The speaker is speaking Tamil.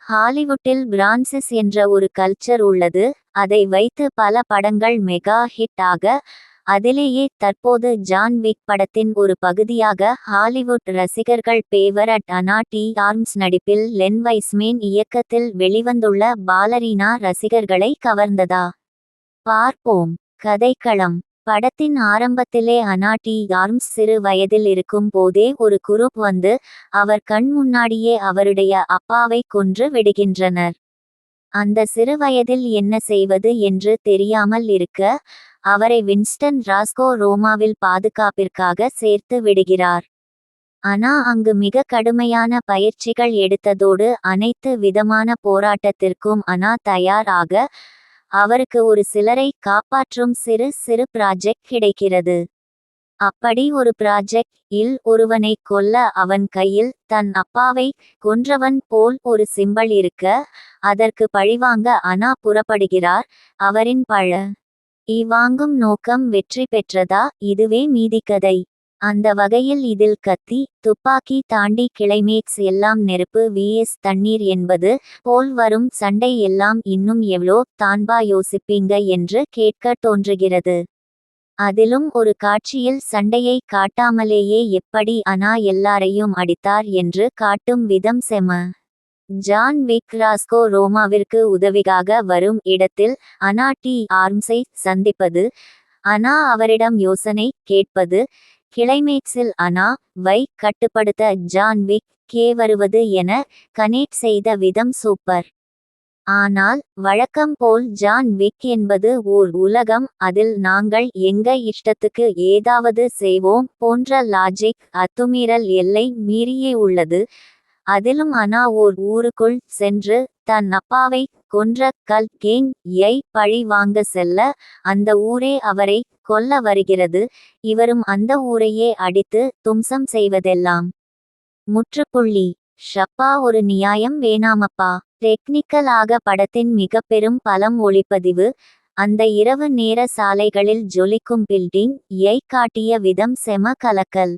ஹாலிவுட்டில் பிரான்சிஸ் என்ற ஒரு கல்ச்சர் உள்ளது. அதை வைத்து பல படங்கள் மெகா ஹிட் ஆக, அதிலேயே தற்போது ஜான் விக் படத்தின் ஒரு பகுதியாக ஹாலிவுட் ரசிகர்கள் பேவரட் அனா டி ஆர்ம்ஸ் நடிப்பில் லென் வைஸ்மேன் இயக்கத்தில் வெளிவந்துள்ள பாலரீனா ரசிகர்களை கவர்ந்ததா? பார்ப்போம். கதைக்களம். படத்தின் ஆரம்பத்திலே அனா டி ஆர்ம்ஸ் சிறு வயதில் இருக்கும் போதே ஒரு குரூப் வந்து அவர் கண் முன்னாடியே அவருடைய அப்பாவை கொன்று விடுகின்றனர். அந்த சிறு வயதில் என்ன செய்வது என்று தெரியாமல் இருக்க, அவரை வின்ஸ்டன் ராஸ்கோ ரோமாவில் பாதுகாப்பிற்காக சேர்த்து விடுகிறார். அனா அங்கு மிக கடுமையான பயிற்சிகள் எடுத்ததோடு அனைத்து விதமான போராட்டத்திற்கும் அனா தயார் ஆக, அவருக்கு ஒரு சிலரை காப்பாற்றும் சிறு சிறு ப்ராஜெக்ட் கிடைக்கிறது. அப்படி ஒரு ப்ராஜெக்ட் இல் ஒருவனை கொல்ல அவன் கையில் தன் அப்பாவை கொன்றவன் போல் ஒரு சிம்பல் இருக்க, அதற்கு பழிவாங்க அனா புறப்படுகிறார். அவரின் வாங்கும் நோக்கம் வெற்றி பெற்றதா? இதுவே மீதிக்கதை. அந்த வகையில் இதில் கத்தி, துப்பாக்கி தாண்டி கிளைமேக்ஸ் எல்லாம் நெருப்பு vs தண்ணீர் என்பது போல் வரும் சண்டை எல்லாம் இன்னும் எவ்ளோ தான்பா யோசிப்பீங்க என்று கேட்க தோன்றுகிறது. அதிலும் ஒரு காட்சியில் சண்டையை காட்டாமலேயே எப்படி அனா எல்லாரையும் அடித்தார் என்று காட்டும் விதம் செம. ஜான் விக் ராஸ்கோ ரோமாவிற்கு உதவிக்காக வரும் இடத்தில் அனா டி ஆர்ம்ஸை சந்திப்பது, அனா அவரிடம் யோசனை கேட்பது, கிளைமேக்ஸில் அனா வை கட்டுப்படுத்த ஜான் விக் கே வருவது என கனெக்ட் செய்த விதம் சூப்பர். ஆனால் வழக்கம் போல் ஜான் விக் என்பது ஓர் உலகம், அதில் நாங்கள் எங்க இஷ்டத்துக்கு ஏதாவது செய்வோம் போன்ற லாஜிக் அத்துமீறல் எல்லை மீறியே உள்ளது. அதிலும் அனா ஓர் ஊருக்குள் சென்று தன் அப்பாவை கொன்ற கல் கேங் யை பழி வாங்க செல்ல, அந்த ஊரே அவரை கொல்ல வருகிறது. இவரும் அந்த ஊரையே அடித்து தும்சம் செய்வதெல்லாம் முற்றுப்புள்ளி. ஷப்பா, ஒரு நியாயம் வேணாமப்பா. டெக்னிக்கல் ஆக படத்தின் மிக பெரும் பலம் ஒளிப்பதிவு. அந்த இரவு நேர சாலைகளில் ஜொலிக்கும் பில்டிங் யை காட்டிய விதம் செம கலக்கல்.